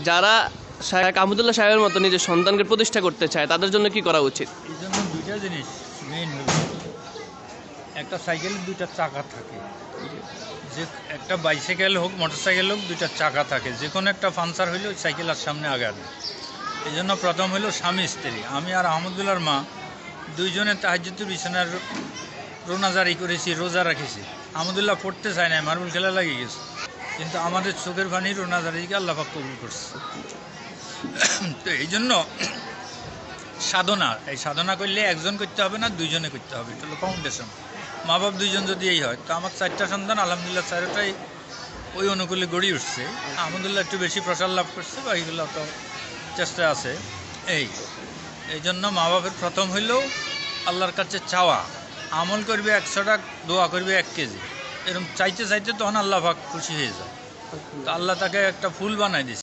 যারা শায়েখ আহমদুল্লাহ সাহেবের মতো নিজের সন্তানকে প্রতিষ্ঠা করতে চায় তাদের জন্য কি করা উচিত? এই জন্য দুইটা জিনিস মেইন হলো, একটা সাইকেলের দুইটা চাকা থাকে, যে একটা বাইসাইকেল হোক মোটরসাইকেল হোক দুইটা চাকা থাকে, যে কোনো একটা পাংচার হইলে ওই সাইকেল আর সামনে আগে আনে। এই জন্য প্রথম হইল স্বামী স্ত্রী, আমি আর আহমদুল্লাহর মা দুইজনে তাহাজ্জুদের বিছানার রোনাজারি করেছি, রোজা রাখেছি। আহমদুল্লাহ পড়তে চায় না, মার্বেল খেলা লাগিয়ে গেছে, কিন্তু আমাদের চোখের পানি রোনাজারিকে আল্লাহ পাক কবুল করছে। তো এই জন্য সাধনা, এই সাধনা করলে একজন করতে হবে না, দুইজনে করতে হবে, এটা হলো ফাউন্ডেশন। মা বাপ দুইজন যদি এই হয়, তো আমার 4টা সন্তান আলহামদুলিল্লাহ 4টাই ওই অনুকূলে গড়ে উঠছে। আহমদুল্লাহ একটু বেশি প্রসার লাভ করছে, বাকিগুলো তো চেষ্টা আছে। এই জন্য মা বাপের প্রথম হইলেও আল্লাহর কাছে চাওয়া, আমল করবে 100টা, দোয়া করবে 1 কেজি, এরকম চাইতে চাইতে তখন আল্লাহ পাক খুশি হয়ে যায়। তো আল্লাহ তাকে একটা ফুল বানাই দিছে।